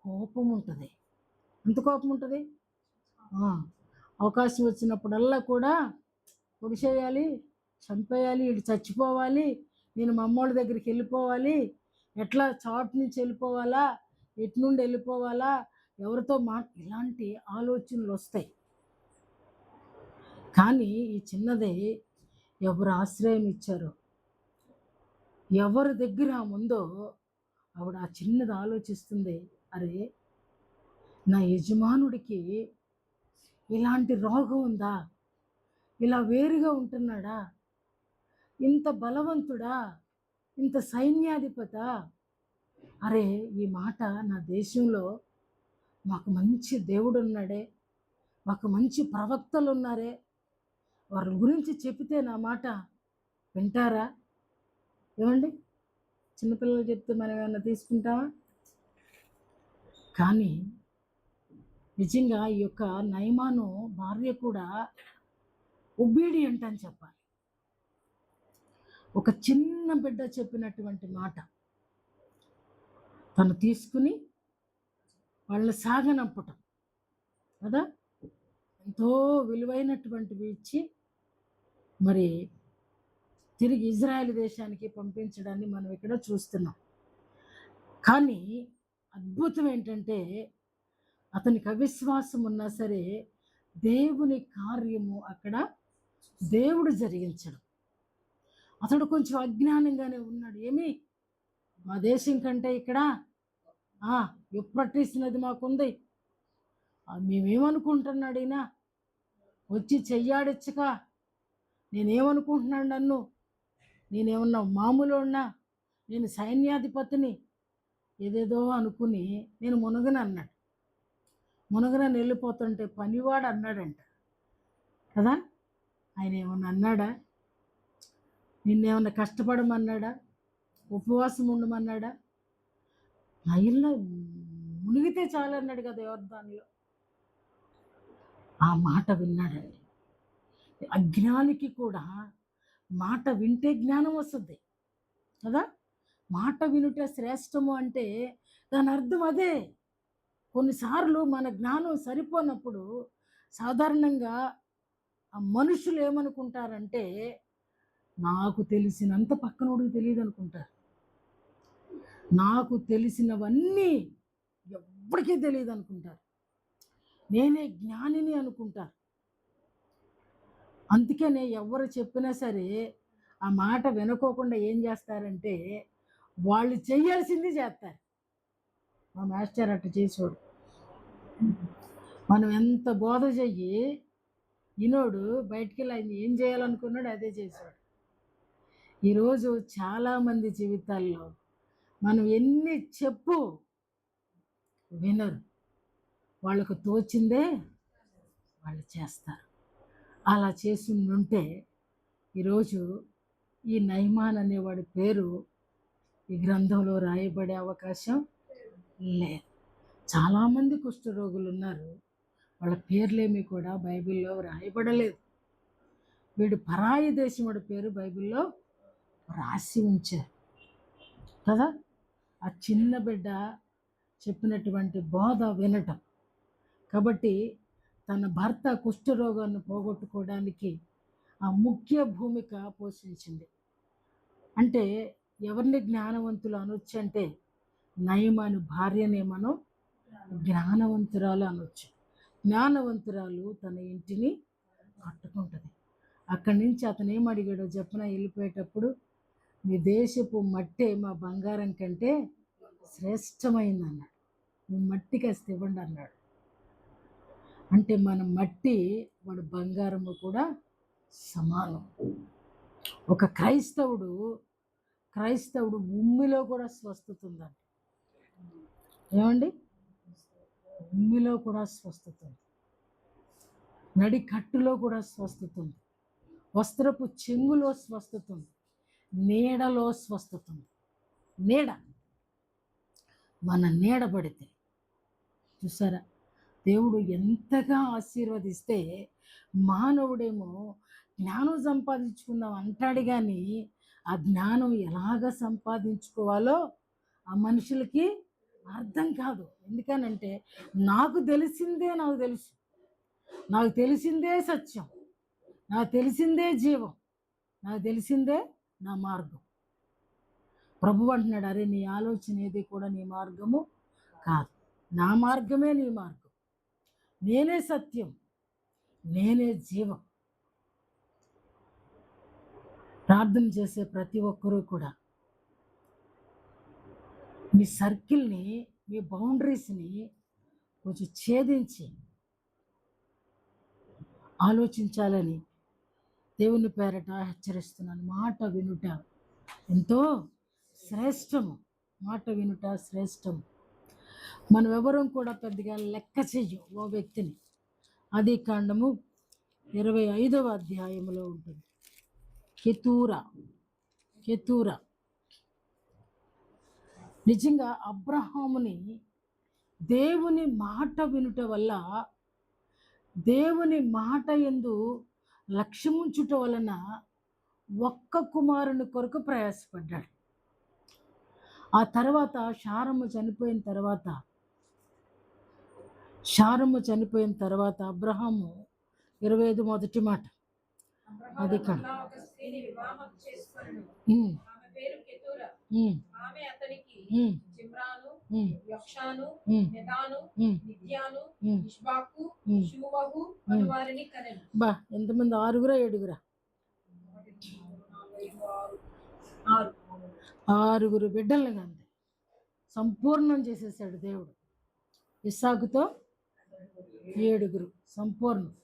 కోపం ఉంటుంది, ఎంత కోపం ఉంటుంది. అవకాశం వచ్చినప్పుడల్లా కూడా పొడిచేయాలి, చంపేయాలి, ఇటు చచ్చిపోవాలి, నేను మా అమ్మోళ్ళ దగ్గరికి వెళ్ళిపోవాలి, ఎట్లా చాట్ నుంచి వెళ్ళిపోవాలా, ఎటు నుండి వెళ్ళిపోవాలా, ఎవరితో ఇలాంటి ఆలోచనలు వస్తాయి. కానీ ఈ చిన్నదే ఎవరు ఆశ్రయం ఇచ్చారో, ఎవరి దగ్గర ఉందో ఆవిడ ఆ చిన్నది ఆలోచిస్తుంది, అరే నా యజమానుడికి ఇలాంటి రోగం ఉందా, ఇలా వేరుగా ఉంటున్నాడా, ఇంత బలవంతుడా, ఇంత సైన్యాధిపత, అరే ఈ మాట నా దేశంలో మాకు మంచి దేవుడు ఉన్నాడే, మాకు మంచి ప్రవక్తలు ఉన్నారే, వారి గురించి చెప్తే నా మాట వింటారా? ఏమండి, చిన్నపిల్లలు చెప్తే మనం ఏమన్నా తీసుకుంటామా? కానీ నిజంగా ఈ యొక్క నయమాను భార్య కూడా ఒబీడియంట్ అని చెప్పాలి. ఒక చిన్న బిడ్డ చెప్పినటువంటి మాట తను తీసుకుని వాళ్ళని సాగనంపటం కదా, ఎంతో విలువైనటువంటివి ఇచ్చి మరి తిరిగి ఇజ్రాయెల్ దేశానికి పంపించడాన్ని మనం ఇక్కడ చూస్తున్నాం. కానీ అద్భుతం ఏంటంటే, అతనికి అవిశ్వాసం ఉన్నా సరే దేవుని కార్యము అక్కడ దేవుడు జరిగించడం. అతడు కొంచెం అజ్ఞానంగానే ఉన్నాడు. ఏమి, మా దేశం కంటే ఇక్కడ యూఫ్రటీస్ నది మాకుంది, మేమేమనుకుంటున్నాడు ఈయన, వచ్చి చెయ్యాడెచ్చక నేనేమనుకుంటున్నాడు నన్ను, నేనేమన్నా మామూలున్నా, నేను సైన్యాధిపతిని, ఏదేదో అనుకుని నేను మునగను అన్నాడు. మునగనని వెళ్ళిపోతుంటే పనివాడు అన్నాడంట కదా, ఆయన ఏమన్నా అన్నాడా? నిన్నేమన్నా కష్టపడమన్నాడా? ఉపవాసం ఉండమన్నాడా? నైల్లో మునిగితే చాలన్నాడు కదా యోర్దానులో. ఆ మాట విన్నాడండి. అజ్ఞానికి కూడా మాట వింటే జ్ఞానం వస్తుంది కదా. మాట వినుట శ్రేష్టము అంటే దాని అర్థం అదే. కొన్నిసార్లు మన జ్ఞానం సరిపోనప్పుడు సాధారణంగా ఆ మనుషులు ఏమనుకుంటారంటే, నాకు తెలిసినంత పక్కనోడికి తెలియదు అనుకుంటారు. నాకు తెలిసినవన్నీ ఎవ్వరికీ తెలియదు అనుకుంటారు. నేనే జ్ఞానిని అనుకుంటారు. అందుకనే ఎవరు చెప్పినా సరే ఆ మాట వినుకోకుండా ఏం చేస్తారంటే, వాళ్ళు చేయాల్సింది చేస్తారు. మా మాస్టర్ అట్ట చేసేవాడు. మనం ఎంత బోధ చెయ్యి, ఈనోడు బయటికి వెళ్ళి ఆయన ఏం చేయాలనుకున్నాడు అదే చేశాడు. ఈరోజు చాలామంది జీవితాల్లో మనం ఎన్ని చెప్పు వినరు, వాళ్ళకు తోచిందే వాళ్ళు చేస్తారు. అలా చేసి ఉంటే ఈరోజు ఈ నయమాన్ అనేవాడి పేరు ఈ గ్రంథంలో రాయబడే అవకాశం లేదు. చాలామంది కుష్ఠరోగులు ఉన్నారు, వాళ్ళ పేర్లేమి కూడా బైబిల్లో రాయబడలేదు. వీడు పరాయి దేశముడి పేరు బైబిల్లో రాసి ఉంచారు కదా. ఆ చిన్న బిడ్డ చెప్పినటువంటి బోధ వినటం కాబట్టి తన భర్త కుష్ఠరోగాన్ని పోగొట్టుకోవడానికి ఆ ముఖ్య భూమిక పోషించింది. అంటే ఎవరిని జ్ఞానవంతులు అనొచ్చు అంటే, నయమాను భార్యనే మనం జ్ఞానవంతురాలు అనొచ్చు. జ్ఞానవంతురాలు తన ఇంటిని కట్టుకుంటుంది. అక్కడి నుంచి అతను ఏమడిగాడో చెప్పిన వెళ్ళిపోయేటప్పుడు, మీ దేశపు మట్టే మా బంగారం కంటే శ్రేష్టమైంది అన్నాడు. మీ మట్టి కాస్త ఇవ్వండి అన్నాడు. అంటే మన మట్టి వాడు బంగారము కూడా సమానం. ఒక క్రైస్తవుడు ఉమ్మిలో కూడా స్వస్థత ఉందండి. ఏమండి? ఉమ్మిలో కూడా స్వస్థత ఉంది, నడి కట్టులో కూడా స్వస్థత ఉంది, వస్త్రపు చెంగులో స్వస్థత ఉంది, నీడలో స్వస్థత ఉంది. నీడ, మన నీడ పడితే చూసారా దేవుడు ఎంతగా ఆశీర్వదిస్తే, మానవుడేమో జ్ఞానం సంపాదించుకుందాం అంటాడు కానీ ఆ జ్ఞానం ఎలాగ సంపాదించుకోవాలో ఆ మనుషులకి అర్థం కాదు. ఎందుకనంటే నాకు తెలిసిందే నాకు తెలుసు, నాకు తెలిసిందే సత్యం, నాకు తెలిసిందే జీవం, నాకు తెలిసిందే నా మార్గం. ప్రభు అంటున్నాడు, అరే నీ ఆలోచన ఏది కూడా నీ మార్గము కాదు, నా మార్గమే నీ మార్గం, నేనే సత్యం, నేనే జీవం. ప్రార్థన చేసే ప్రతి ఒక్కరూ కూడా మీ సర్కిల్ని, మీ బౌండరీస్ని కొంచెం ఛేదించి ఆలోచించాలని దేవుని పేరట హెచ్చరిస్తున్నాను. మాట వినుట ఎంతో శ్రేష్టము, మాట వినుట శ్రేష్టము. మనం ఎవరం కూడా పెద్దగా లెక్క చెయ్యం ఓ వ్యక్తిని. ఆదికాండము 25వ అధ్యాయంలో ఉంటుంది. కెతూరా నిజంగా అబ్రహాముని దేవుని మాట వినుట వల్ల, దేవుని మాట యందు లక్ష్యముంచుట వలన ఒక్క కుమారుని కొరకు ప్రయాసపడ్డాడు. ఆ తర్వాత శారము చనిపోయిన తర్వాత అబ్రహాము 25 మొదటి మాట, అది బా ఎంతమంది, 6గురా 7గురా? 6 బిడ్డల్ని కంది సంపూర్ణం చేసేసాడు దేవుడు. ఇస్సాకుతో 7 సంపూర్ణం.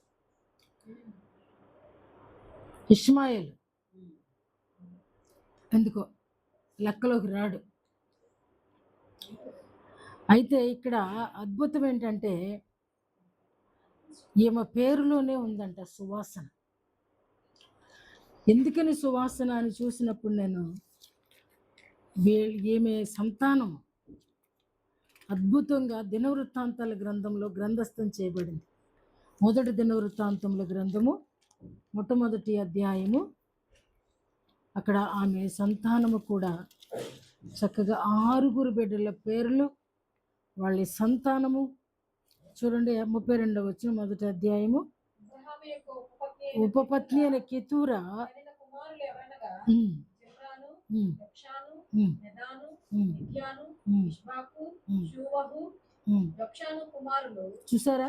ఇష్మాయేల్ ఎందుకో లెక్కలోకి రాడు. అయితే ఇక్కడ అద్భుతం ఏంటంటే ఈమె పేరులోనే ఉందంట సువాసన. ఎందుకని సువాసన అని చూసినప్పుడు నేను ఈమె సంతానం అద్భుతంగా దినవృత్తాంతాల గ్రంథంలో గ్రంథస్థం చేయబడింది. మొదటి దినవృత్తాంతముల గ్రంథము మొట్టమొదటి అధ్యాయము. అక్కడ ఆమె సంతానము కూడా చక్కగా 6 బిడ్డల పేర్లు, వాళ్ళ సంతానము చూడండి. 32వ వచనం మొదటి అధ్యాయము. ఉపపత్ని అయిన కెతూరా చూసారా,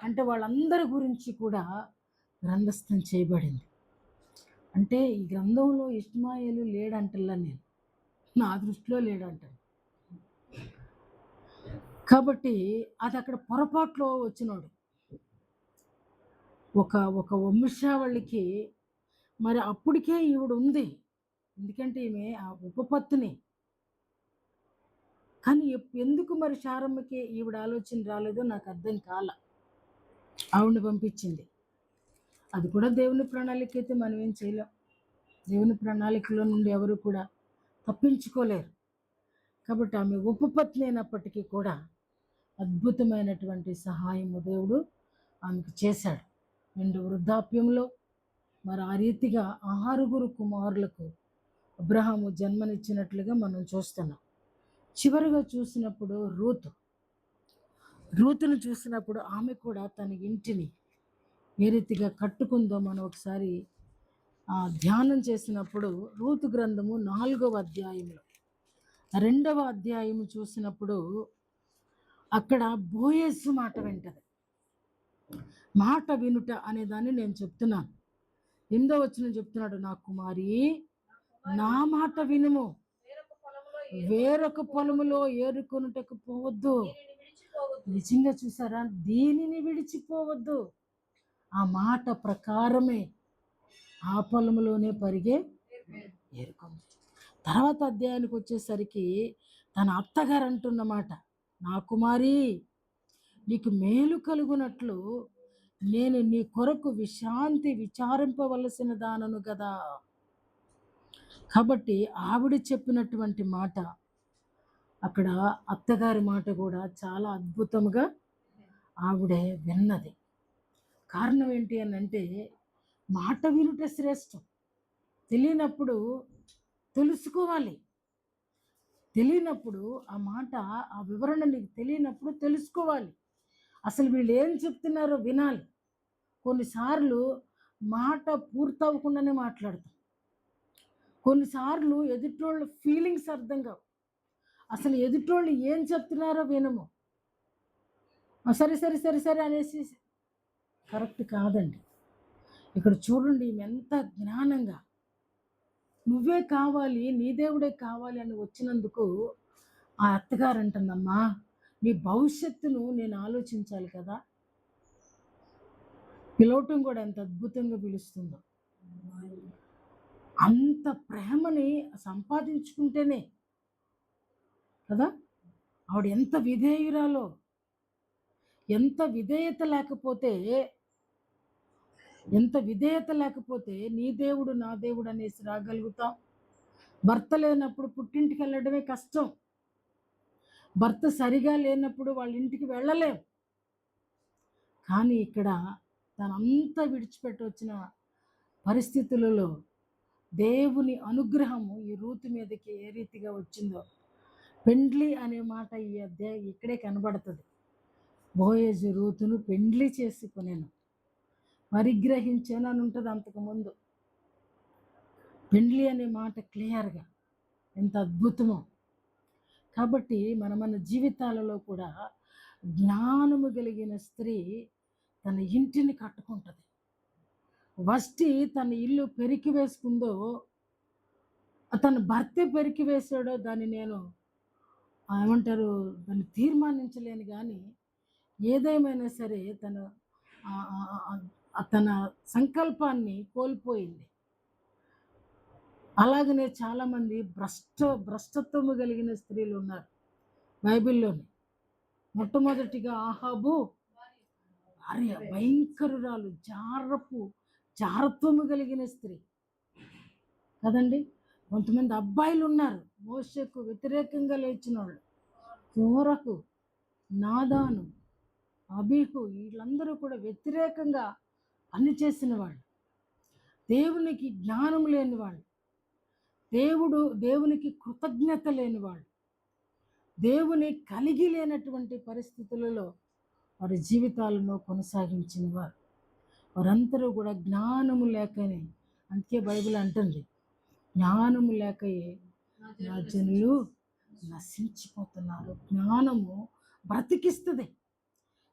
అంటే వాళ్ళందరి గురించి కూడా గ్రంథస్థం చేయబడింది. అంటే ఈ గ్రంథంలో ఇష్మాయేలు లేడంటల్లా, నేను నా దృష్టిలో లేడంటాను. కాబట్టి అది అక్కడ పొరపాట్లో వచ్చినాడు. ఒక వంశావళికి మరి అప్పటికే ఈవిడ ఉంది, ఎందుకంటే ఈమె ఆ ఉపపత్తిని. కానీ ఎందుకు మరి శారమ్మకి ఈవిడ ఆలోచన రాలేదో నాకు అర్థం కాల. ఆవిడని పంపించింది. అది కూడా దేవుని ప్రణాళిక అయితే మనం ఏం చేయలేం. దేవుని ప్రణాళికలో నుండి ఎవరు కూడా తప్పించుకోలేరు. కాబట్టి ఆమె ఉపపత్ని అయినప్పటికీ కూడా అద్భుతమైనటువంటి సహాయము దేవుడు ఆమెకు చేశాడు. నిండు వృద్ధాప్యంలో మరి ఆ రీతిగా 6 కుమారులకు అబ్రహాము జన్మనిచ్చినట్లుగా మనం చూస్తున్నాం. చివరిగా చూసినప్పుడు రూతును చూసినప్పుడు ఆమె కూడా తన ఇంటిని ఏ రీతిగా కట్టుకుందో మనం ఒకసారి ధ్యానం చేసినప్పుడు రూతు గ్రంథము 4వ అధ్యాయంలో 2వ అధ్యాయము చూసినప్పుడు అక్కడ బోయేసు మాట వింటది. మాట వినుట అనే దాన్ని నేను చెప్తున్నాను. 8వ వచనం చెప్తున్నాడు, నా కుమారి నా మాట వినుము, వేరొక పొలములో ఏరుకొనుటకు పోవద్దు. నిజంగా చూసారా, దీనిని విడిచిపోవద్దు. ఆ మాట ప్రకారమే ఆ పొలములోనే పరిగే ఏరుకుంది. తర్వాత అధ్యాయానికి వచ్చేసరికి తన అత్తగారు అంటున్నమాట, నా కుమారి నీకు మేలు కలుగునట్లు నేను నీ కొరకు విశ్రాంతి విచారింపవలసిన దానను కదా. కాబట్టి ఆవిడ చెప్పినటువంటి మాట, అక్కడ అత్తగారి మాట కూడా చాలా అద్భుతంగా ఆవిడే విన్నది. కారణం ఏంటి అని అంటే, మాట వినుట శ్రేష్టం. తెలియనప్పుడు తెలుసుకోవాలి. తెలియనప్పుడు ఆ మాట, ఆ వివరణ నీకు తెలియనప్పుడు తెలుసుకోవాలి. అసలు వీళ్ళు ఏం చెప్తున్నారో వినాలి. కొన్నిసార్లు మాట పూర్తవకుండానే మాట్లాడతాం. కొన్నిసార్లు ఎదుటోళ్ళ ఫీలింగ్స్ అర్థం కావు. అసలు ఎదుటోళ్ళు ఏం చెప్తున్నారో వినము. సరే సరే సరే సరే అనేసి కరెక్ట్ కాదండి. ఇక్కడ చూడండి, ఎంత జ్ఞానంగా నువ్వే కావాలి, నీ దేవుడే కావాలి అని వచ్చినందుకు ఆ అత్తగారు అంటుందమ్మా, నీ భవిష్యత్తును నేను ఆలోచించాలి కదా. పిలవటం కూడా ఎంత అద్భుతంగా పిలుస్తుందో. అంత ప్రేమని సంపాదించుకుంటేనే కదా. ఆవిడ ఎంత విధేయురాలో, ఎంత విధేయత లేకపోతే నీ దేవుడు నా దేవుడు అనేసి రాగలుగుతాం. భర్త లేనప్పుడు పుట్టింటికి వెళ్ళడమే కష్టం. భర్త సరిగా లేనప్పుడు వాళ్ళ ఇంటికి వెళ్ళలేం. కానీ ఇక్కడ తనంతా విడిచిపెట్టి వచ్చిన పరిస్థితులలో దేవుని అనుగ్రహము ఈ రూతు మీదకి ఏ రీతిగా వచ్చిందో, పెండ్లి అనే మాట ఈ అధ్యాయం ఇక్కడే కనబడుతుంది. బోయేజు రూతును పెండ్లి చేసుకునేను, పరిగ్రహించాను అని ఉంటుంది అంతకుముందు. పెండ్లి అనే మాట క్లియర్గా ఎంత అద్భుతమో. కాబట్టి మన జీవితాలలో కూడా జ్ఞానము కలిగిన స్త్రీ తన ఇంటిని కట్టుకుంటుంది. వష్టి తన ఇల్లు పెరికి వేసుకుందో, తన భర్త పెరికి వేసాడో దాన్ని నేను దాన్ని తీర్మానించలేను. కానీ ఏదేమైనా సరే తన సంకల్పాన్ని కోల్పోయింది. అలాగనే చాలామంది భ్రష్టత్వము కలిగిన స్త్రీలు ఉన్నారు బైబిల్లోని. మొట్టమొదటిగా ఆహాబు భార్య భయంకరురాలు, జారత్వము కలిగిన స్త్రీ కదండి. కొంతమంది అబ్బాయిలు ఉన్నారు మోషేకు వ్యతిరేకంగా లేచిన వాళ్ళు, కోరహు, నాదాను, అబీహు, వీళ్ళందరూ కూడా వ్యతిరేకంగా పనిచేసిన వాళ్ళు, దేవునికి జ్ఞానం లేని వాళ్ళు, దేవునికి కృతజ్ఞత లేని వాళ్ళు, దేవుని కలిగి లేనటువంటి పరిస్థితులలో వారి జీవితాలను కొనసాగించిన వారు. వారందరూ కూడా జ్ఞానము లేకనే, అందుకే బైబిల్ అంటుంది, జ్ఞానము లేకయే నా జనులు నశించిపోతున్నారు. జ్ఞానము బ్రతికిస్తుంది,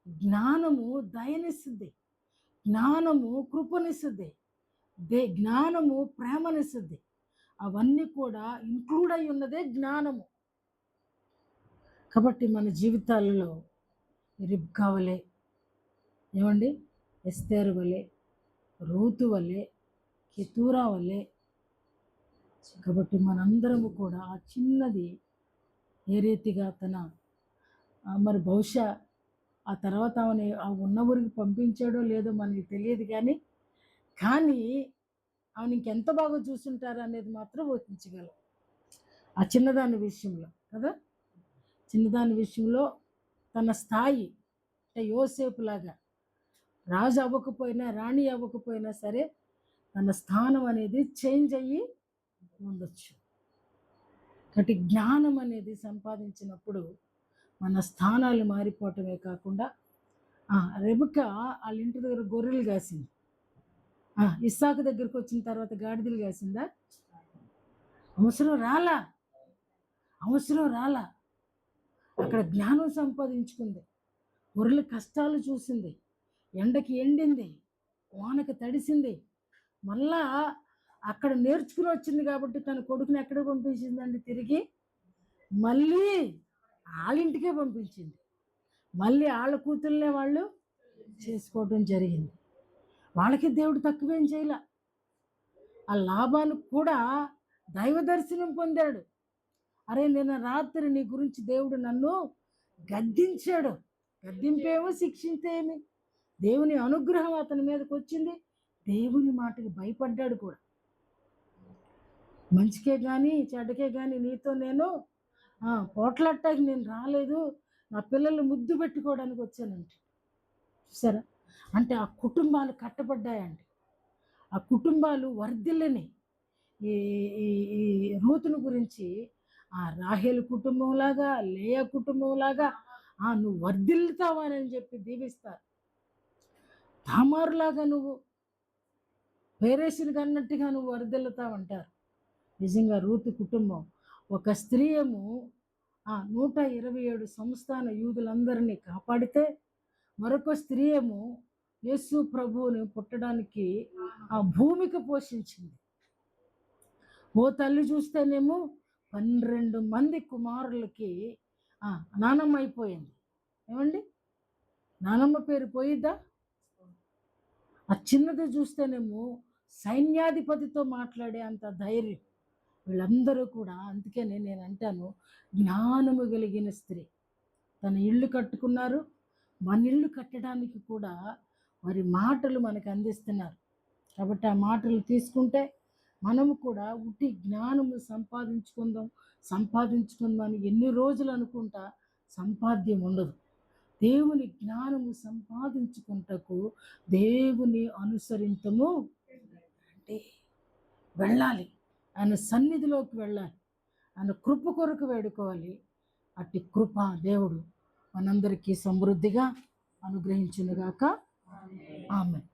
జ్ఞానము దయనిస్తుంది, జ్ఞానము కృపనిస్తుంది, జ్ఞానము ప్రేమనిస్తుంది. అవన్నీ కూడా ఇంక్లూడ్ అయి ఉన్నదే జ్ఞానము. కాబట్టి మన జీవితాలలో రిబ్కా వలె, ఏమండి, ఎస్తేరు వలె, రూతు వలె, కెతూరా వలె, కాబట్టి మనందరము కూడా ఆ చిన్నది ఏ రీతిగా మరి బహుశా ఆ తర్వాత ఆ ఉన్న ఊరికి పంపించాడో లేదో మనకి తెలియదు, కానీ ఆమెను ఇంకెంత బాగా చూసుంటారు అనేది మాత్రం ఊహించగలం ఆ చిన్నదాని విషయంలో కదా. చిన్నదాని విషయంలో తన స్థాయి, అంటే యోసేపు లాగా రాజు అవ్వకపోయినా రాణి అవ్వకపోయినా సరే తన స్థానం అనేది చేంజ్ అయ్యి ఉండొచ్చు. కాబట్టి జ్ఞానం అనేది సంపాదించినప్పుడు మన స్థానాలు మారిపోవటమే కాకుండా, రెబెకా వాళ్ళ ఇంటి దగ్గర గొర్రెలు కాసింది, ఇస్సాకు దగ్గరికి వచ్చిన తర్వాత గాడిదలు కాసిందా? అవసరం రాలా. అక్కడ జ్ఞానం సంపాదించుకుంది, గొర్రెల కష్టాలు చూసింది, ఎండకి ఎండింది, వానకి తడిసింది, మళ్ళా అక్కడ నేర్చుకుని వచ్చింది కాబట్టి తన కొడుకుని ఎక్కడ పంపించిందండి? తిరిగి మళ్ళీ వాళ్ళింటికే పంపించింది. మళ్ళీ వాళ్ళ కూతుర్లే వాళ్ళు చేసుకోవడం జరిగింది. వాళ్ళకి దేవుడు తక్కువేం చేయలే. ఆ లాభాలు కూడా దైవ దర్శనం పొందాడు. అరే, నిన్న రాత్రి నీ గురించి దేవుడు నన్ను గద్దించాడు. గద్దింపేమో, శిక్షించేమి, దేవుని అనుగ్రహం అతని మీదకి వచ్చింది. దేవుని మాటకి భయపడ్డాడు కూడా. మంచికే కానీ చెడ్డకే కానీ నీతో నేను పోట్లాడటానికి నేను రాలేదు, నా పిల్లలు ముద్దు పెట్టుకోవడానికి వచ్చానంటే. చూసారా? అంటే ఆ కుటుంబాలు కట్టబడ్డాయండి, ఆ కుటుంబాలు వర్ధిల్లని. ఈ రూతును గురించి ఆ రాహేలు కుటుంబంలాగా, లేయా కుటుంబంలాగా నువ్వు వర్ధిల్లుతావని చెప్పి దీవిస్తారు. తామారులాగా నువ్వు పేరేసిని కన్నట్టుగా నువ్వు వర్ధిల్లుతావంటారు. నిజంగా రూతు కుటుంబం ఒక స్త్రీ ఏమో 127 సంస్థాన యూదులందరినీ కాపాడితే, మరొక స్త్రీ ఏమో యేసు ప్రభువుని పుట్టడానికి ఆ భూమిక పోషించింది. ఓ తల్లి చూస్తేనేమో 12 మంది కుమారులకి నానమ్మ అయిపోయింది. ఏమండి, నానమ్మ పేరు పోయిద్దా? ఆ చిన్నది చూస్తేనేమో సైన్యాధిపతితో మాట్లాడే అంత ధైర్యం. వీళ్ళందరూ కూడా, అందుకనే నేను అంటాను, జ్ఞానము కలిగిన స్త్రీ. తన ఇల్లు కట్టుకున్నారు, మన ఇల్లు కట్టడానికి కూడా వారి మాటలు మనకు అందిస్తున్నారు. కాబట్టి ఆ మాటలు తీసుకుంటే మనము కూడా ఉట్టి జ్ఞానము సంపాదించుకుందాం అని ఎన్ని రోజులు అనుకుంటా సంపాద్యం ఉండదు. దేవుని జ్ఞానము సంపాదించుకుంటకు దేవుని అనుసరించము అంటే వెళ్ళాలి, ఆయన సన్నిధిలోకి వెళ్ళాలి, ఆయన కృప కొరకు వేడుకోవాలి. అట్టి కృప దేవుడు మనందరికీ సమృద్ధిగా అనుగ్రహించునుగాక. ఆమేన్.